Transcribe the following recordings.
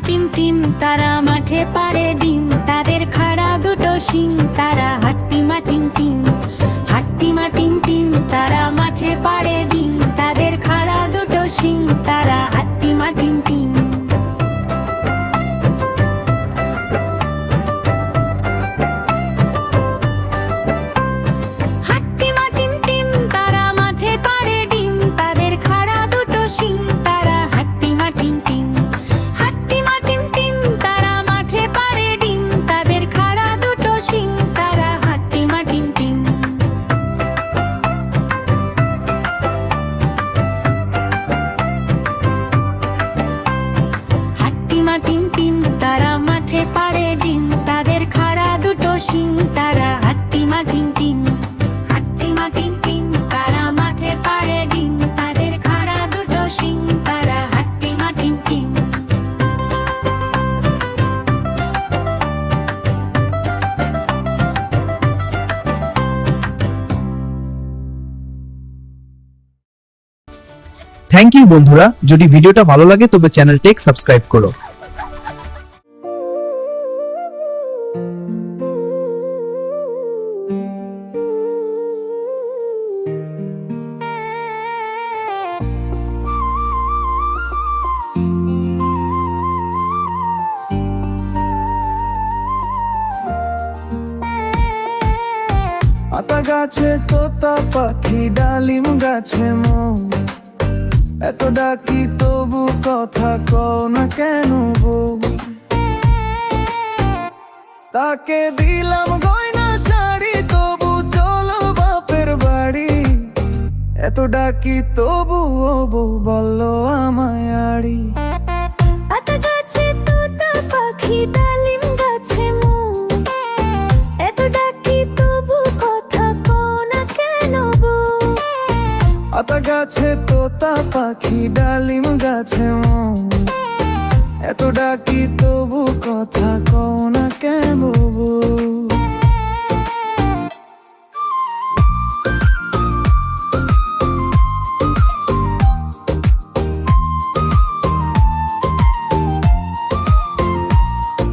Team টিম তারা মাঠে পাড়ে ডিম, তাদের খাড়া দুটো শিং, তারা হাট্টিমা টিম টিম। হাট্টিমা টিম টিম তারা মাঠে পাড়ে ডিম, তাদের খাড়া দুটো শিং, তারা হাট্টিমা টিম টিম। হাট্টিমা টিম টিম তারা মাঠে পাড়ে ডিম, তাদের খাড়া দুটো শিং, তারা হাট্টিমা টিম টিম। হাট্টিমা টিম টিম তারা মাঠে পাড়ে ডিম, তাদের খাড়া দুটো শিং, তারা হাট্টিমা টিম টিম। হাট্টিমা টিম টিম তারা মাঠে পাড়ে ডিম, তাদের খাড়া দুটো শিং, তারা হাট্টিমা টিম টিম। হাট্টিমা টিম টিম তারা মাঠে পাড়ে ডিম, তাদের খাড়া দুটো শিং, তারা হাট্টিমা টিম টিম। থ্যাংক ইউ বন্ধুরা, যদি ভিডিওটা ভালো লাগে তবে চ্যানেলটিকে সাবস্ক্রাইব করো। আতা গাছে তোতা পাখি, ডালিম গাছে মৌ, এত ডাকি তবু কথা কও না কেন বউ? তাকে দিলাম গয়না শাড়ি, তবু চলো বাপের বাড়ি, এত ডাকি তবু ও বউ বললো আমায় আড়ি। আতা গাছে তোতা পাখি, ডালিম গাছে মৌ, এত ডাকি তবু কথা কও না কেন বউ? আতা গাছে তোতা পাখি, ডালিম গাছে মৌ, এত ডাকি তবু কথা কও না কেন বউ?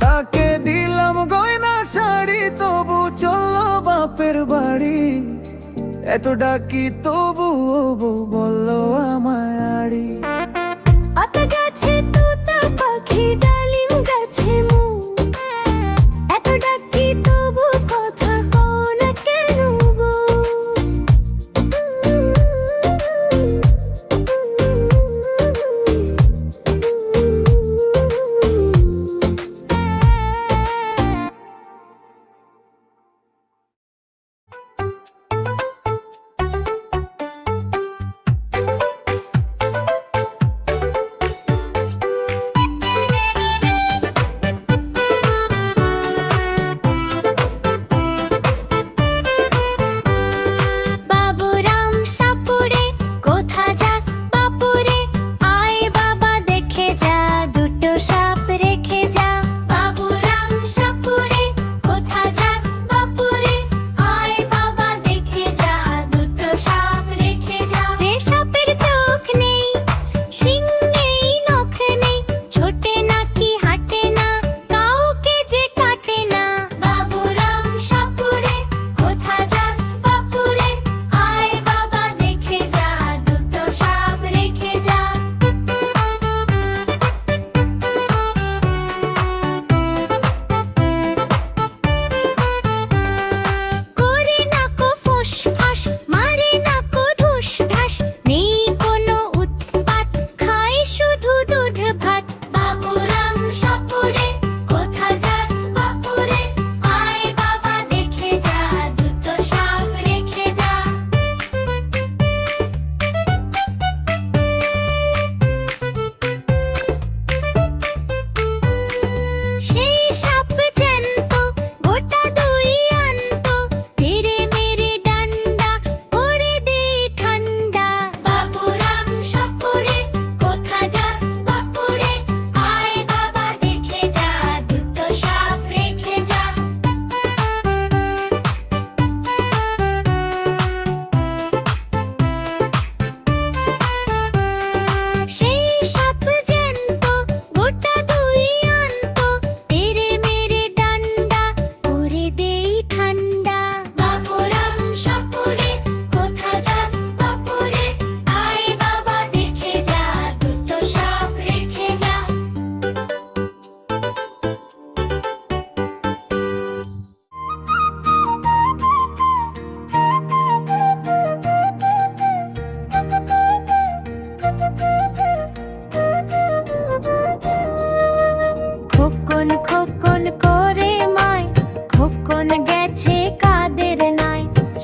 তাকে দিলাম গয়না শাড়ি, তবু চললো বাপের বাড়ি, এত ডাকি তবু ও বউ বললো আমায় আড়ি। আতা গাছে তোতা পাখি, ডালিম গাছে মৌ, এত ডাকি তবু কথা কও না কেন বউ?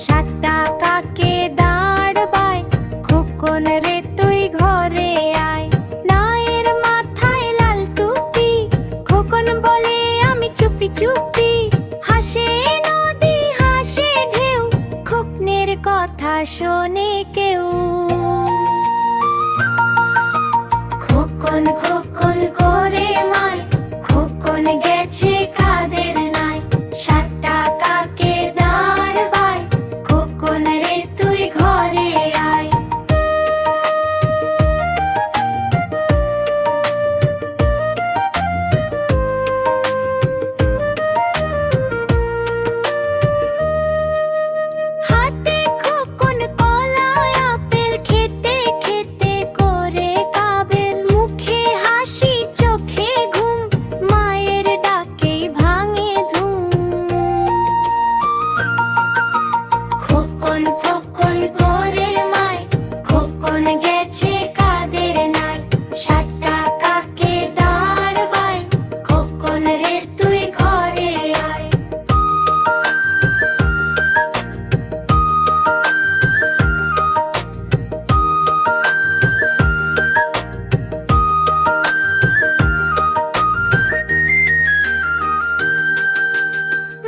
সাতটা কাকে দাঁড়বায়, খোকন রে তুই ঘরে আয়। নায়ের মাথায় লাল টুপি, খোকন বলে আমি চুপি চুপি। হাসে নদী হাসে ঢেউ, খোকনের কথা শোনে কেউ। খোকন খোকন করে মায়, খোকন গেছে কাদের নাই। সাতটা কাকে দাঁড়বায়, খোকন রে তুই ঘরে আয়। হাতে খোকন কলায় আপেল, খেতে খেতে করে কাবেল। মুখে হাসি চোখে ঘুম, মায়ের ডাকেই ভাঙে ধুম। খোকন খোকন করে মায়, খোকন গেছে কাদের নাই। সাতটা কাকে দাঁড়বায়, খোকন রে তুই ঘরে আয়।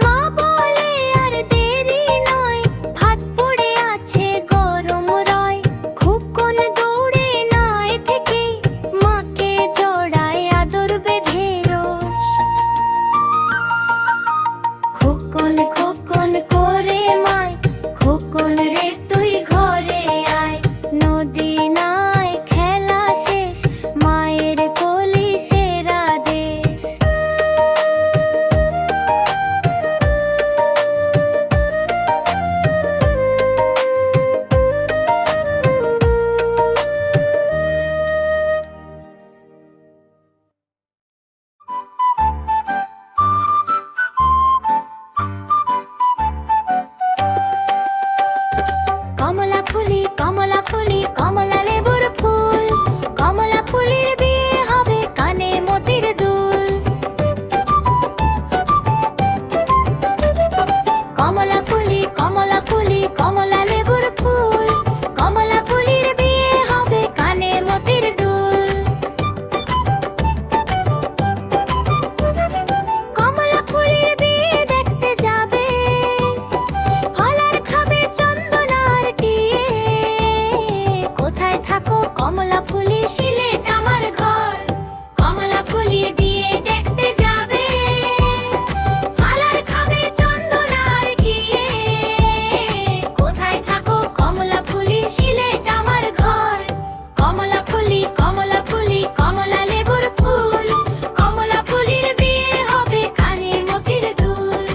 মা বলে আর দেরি নয়, ভাত পড়ে আছে গরম রয়। খোকন দৌড়ে নাই থেকে, মাকে জড়ায় আদর বেঁধে রোজ। খোকন খোকন করে মায়, খোকন রে তুই ঘরে আয়। নদী নাই খেলা শেষ, মায়ের কোলি সেরা দেশ। কমলা ফুলি কমলা ফুলি, কমলা লেবুর ফুল। কমলা ফুলির বিয়ে হবে কানে মতির দুল। কমলা ফুলি কমলা ফুলি, কমলা লেবুর ফুল। কমলা ফুলির বিয়ে হবে কানে মতির দুল। কমলা ফুলির বিয়ে দেখতে যাবে, ফলার খাবে চন্দনার টিয়ে। কোথায় থাকো কমলা ফুলি, সিলেট আমার ঘর। কমলা ফুলির বিয়ে দেখতে যাবে, ফলার খাবে চন্দনার টিয়ে। কোথায় থাকো কমলা ফুলি, সিলেট আমার ঘর। কমলা ফুলি কমলা ফুলি, কমলা লেবুর ফুল। কমলা ফুলির বিয়ে হবে কানে মতির দুল।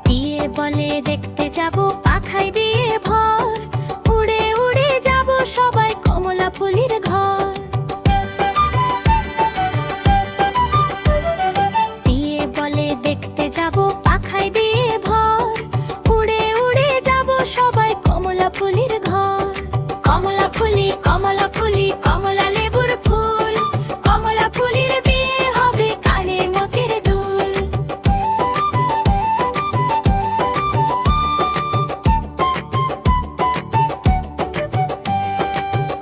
বিয়ে বলে দেখতে যাব, পাখায় দিয়ে ভর। উড়ে উড়ে যাব সবাই কমলা ফুলির ঘর। বিয়ে বলে দেখতে যাব, পাখায় দিয়ে ভর। উড়ে উড়ে যাব সবাই কমলা ফুলির ঘর। কমলা ফুলি কমলা ফুলি, কমলা লেবুর ফুল। কমলা ফুলির বিয়ে হবে কানে মতির দুল।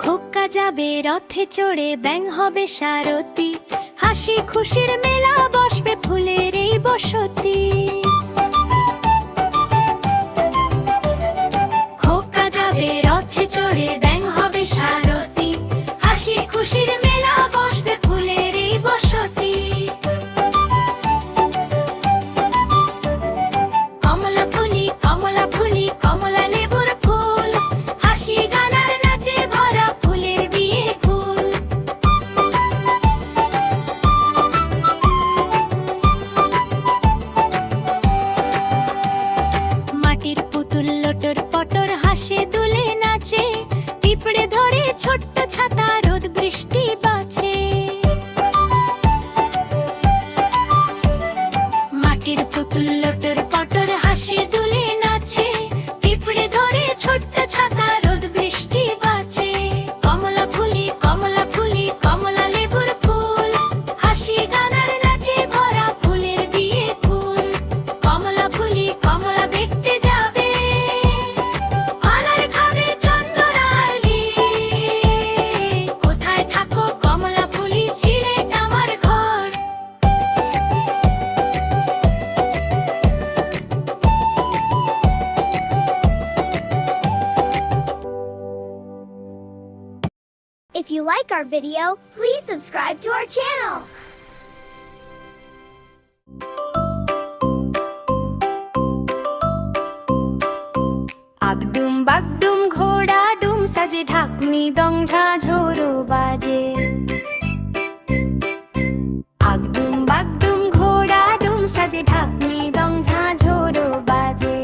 খোকা যাবে রথে চড়ে, ব্যাং হবে সারথি। হাসি খুশির মেলা বসবে ফুলের এই বসতি। খোকা যাবে রথে চড়ে, ব্যাং হবে সারথি। হাসি খুশির মেলা বসবে ফুলের এই বসতি। কমলা ফুলি কমলা ফুলি, কমলা লেবুর ফুল। হাসি গানার নাচে ভরা ফুলের বিয়ে ফুল। মাটির পুতুল লটর পটর হাসে দুলে নাচে। পিঁপড়ে ধরে ছোট্ট ছাতা, রোদ বৃষ্টি বাঁচে। মাটির পুতুল লটর পটর হাসে দুলে নাচে। পিঁপড়ে ধরে ছোট্ট ছাতা, রোদ বৃষ্টি বাঁচে। কমলা ফুলি কমলা ফুলি, কমলা লেবুর ফুল। হাসি গানার নাচে ভরা ফুলের বিয়ে ফুল। you like our video, please subscribe to our channel. আগডুম বাগডুম ঘোড়া দুম সাজে ঢাকনি দং ঝাঝোরো বাজে আগডুম বাগডুম ঘোড়া দুম সাজে ঢাকনি দং ঝাঝোরো বাজে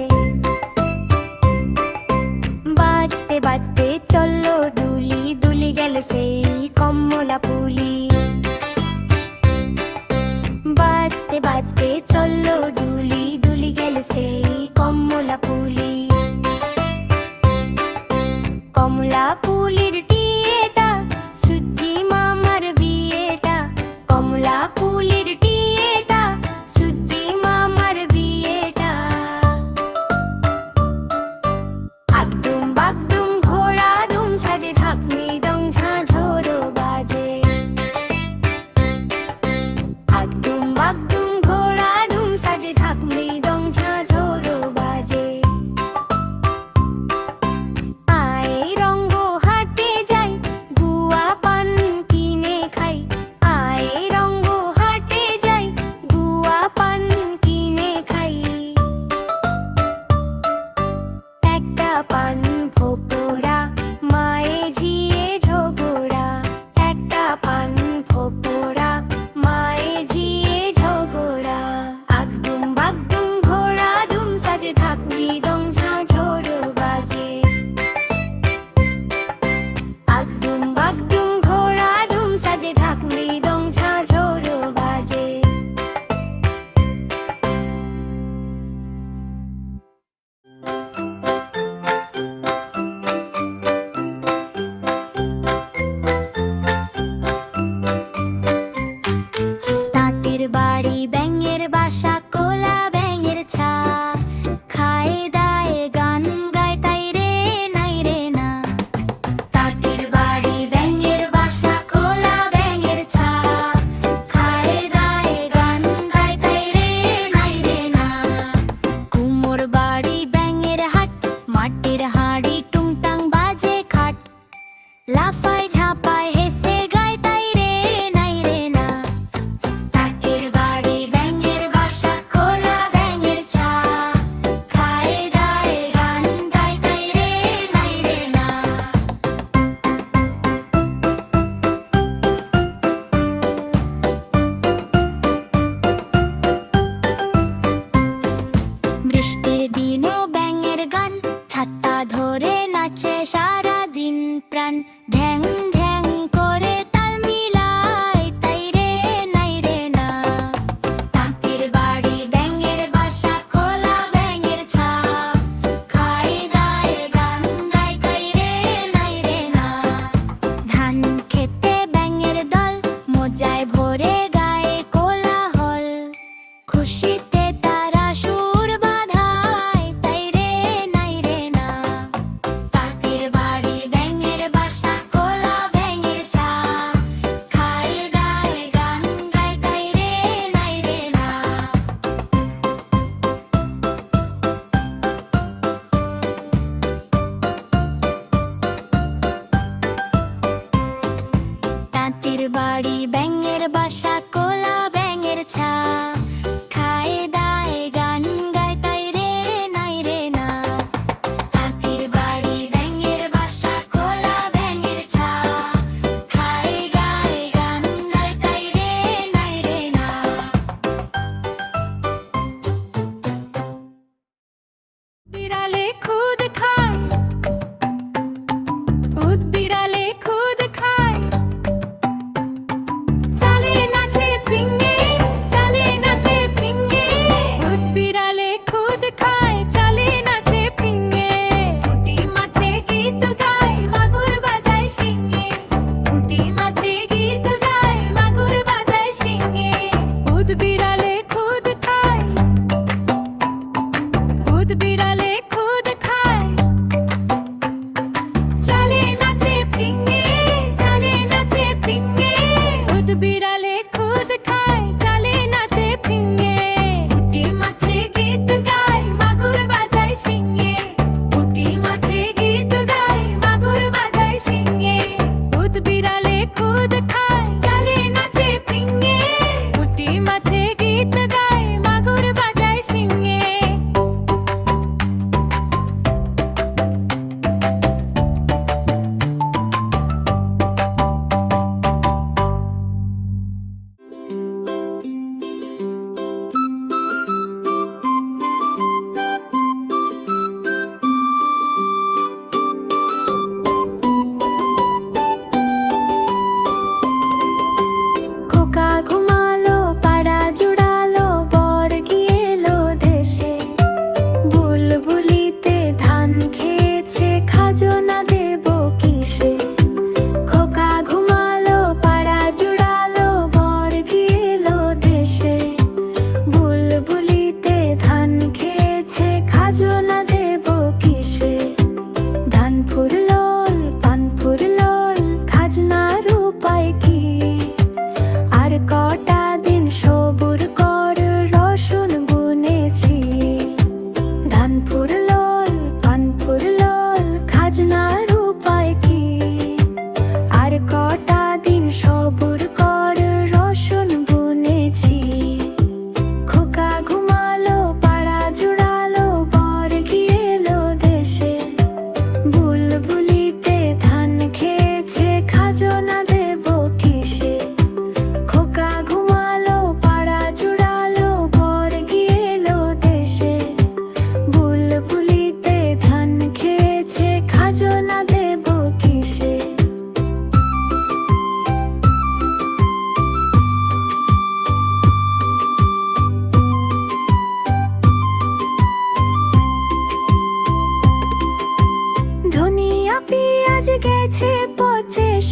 বাজতে বাজতে চললো দুলি দুলি গেল সেই কমলা পুলি বাজতে বাজতে চললো দুলি দুলি গেল সেই কমলা পুলি কমলা পুলির টিয়েটা সুজি মামার বিয়েটা কমলা পুলির টিয়েটা সুজি মামার বিয়েটা আগডুম বাগডুম ঘোড়া দুম সাজে ঢাকনি দং ঝাঝোর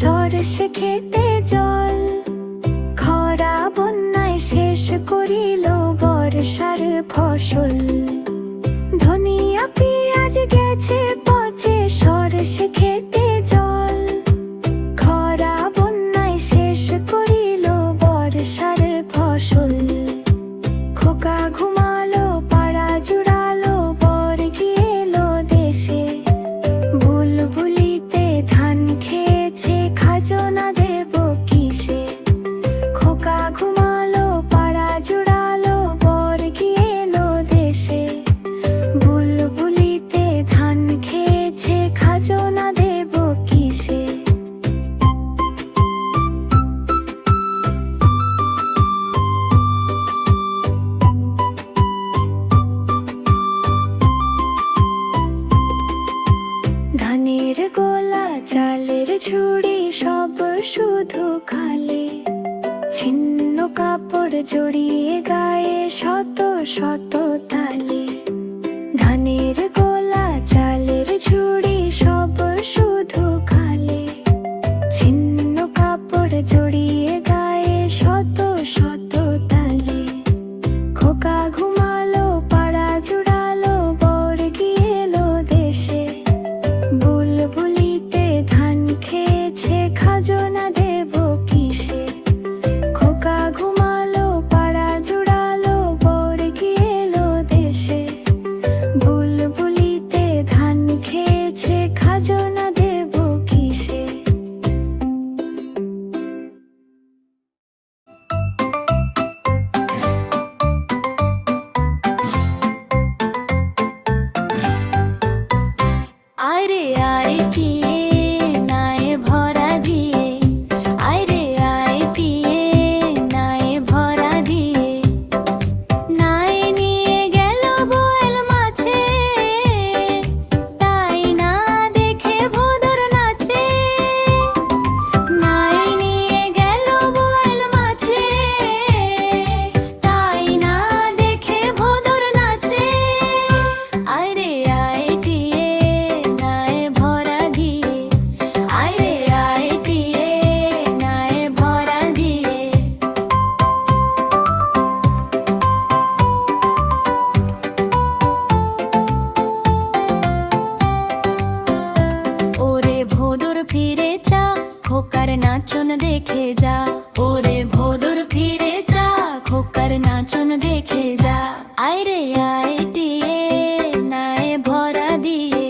সরষে খেতে জল, খরা বন্যায় শেষ করিল বর্ষার ফসল। ধনিয়া পেঁয়াজ গেছে পচে, সরষে খেতে জল, খরা বন্যায় শেষ করিল বর্ষার ফসল। খোকা ঘুমালো, পাড়া জুড়ালো, বর গিয়েলো দেশে। বুলবুলিতে ধান খেয়েছে, খাজনা দেব কিসে? খোকা ঘুমালো, পাড়া জুড়ালো, বর গিয়েলো দেশে। বুলবুলিতে ধান খেয়েছে, খাজনা দেব কিসে? ধানের গোলা, চালের ঝুড়ি, সব শুধু খালি। ছিন্ন কাপড় জড়িয়ে গায়ে শত শত তালি। ধানের গোলা, চালের ঝুড়ি, সব শুধু খালি। ছিন্ন কাপড় জড়িয়ে গায়ে শত শত তালি। খোকা ঘুমালো, পাড়া জুড়ালো, বর গিয়েলো দেশে। বুলবুলিতে ধান খেয়েছে, খাজনা দেব কিসে? খোকা ঘুমালো, পাড়া জুড়ালো, বর গিয়েলো দেশে। বুলবুলিতে ধান খেয়েছে, খাজনা দেব কিসে? আরে আয় পিয়ে নায়ে ভরা দিয়ে, আরে আয় পিয়ে নায়ে ভরা দিয়ে। নায়ে নিয়ে গেল বোয়াল মাছে, তাই না দেখে ভোদর নাচে। নায়ে নিয়ে গেল বোয়াল মাছে, তাই না দেখে ভোদর নাচে। আরে আয় পিয়ে নায়ে ভরা দিয়ে, আরে আয় পিয়ে নায়ে ভরা দিয়ে। ওরে ভোদর ফিরে চা, খোকার নাচন দেখে যা। ওরে ভোদর ফিরে চা, খোকার নাচন দেখে যা। আইরে আয় টিয়ে নায়ে ভরা দিয়ে,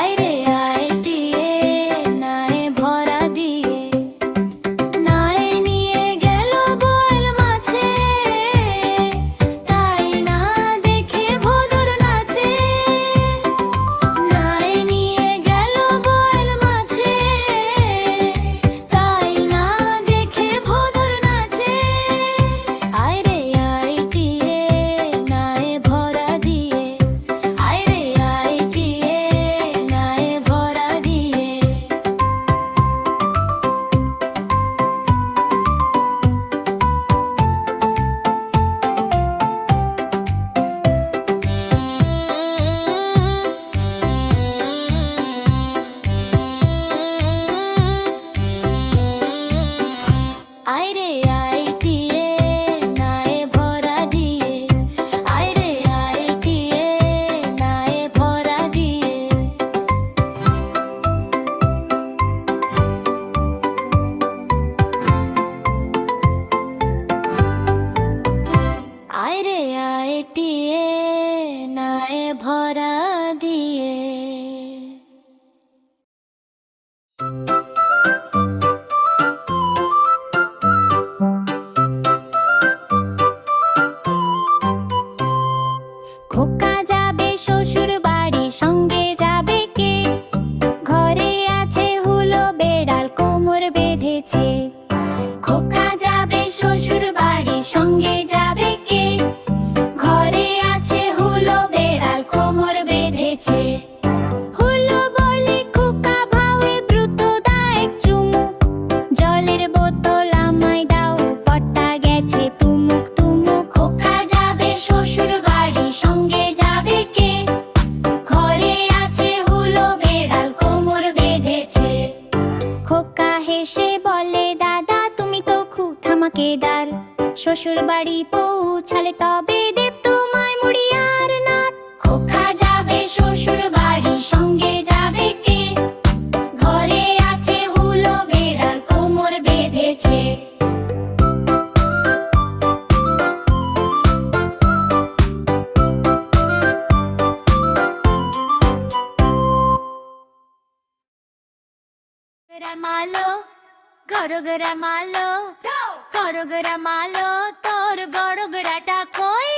আইরে আয় টিয়ে নায়ে ভরা দিয়ে। নায়ে নিয়ে গেল বোয়াল মাছে, তাই না দেখে ভোদর নাচে। নায়ে নিয়ে গেল বোয়াল মাছে, তাই না দেখে ভোদর নাচে। আইরে আয় টিয়ে নায়ে ভরা দিয়ে, আইরে আয় টিয়ে নায়ে ভরা দিয়ে। আইরে আয় টিয়ে নায়ে ভরা দিয়ে, আইরে আয় টিয়ে নায়ে ভরা দিয়ে। আইরে আয় টিয়ে নায়ে ভরা দিয়ে। খোকা যাবে শ্বশুর বাড়ি, সঙ্গে যাবে কে? ঘরে আছে হুলো, বেড়াল কোমর বেঁধেছে। খোকা যাবে শ্বশুর বাড়ি, সঙ্গে যাবে কে? ঘরে আছে হুলো, বেড়াল কোমর বেঁধেছে। হুলো বলে খোকা ভাবে, দ্রুত দাও এক চুমুক। জলের বোতল আমায় দাও, পট্টা গেছে তুমুক তুমুক। খোকা যাবে শ্বশুর বাড়ি, সঙ্গে যাবে কে? শ্বশুর বাড়ি পৌঁছালে তবে দেব তোমায় মুড়ি আর নাট। খোকা যাবে শ্বশুর বাড়ি, সঙ্গে যাবে কে? ঘরে আছে হুলো বেড়াল, কোমর বেঁধেছে। মালো গরগরা মালো, গরগরা মালো, তোর গরগরাটা কই?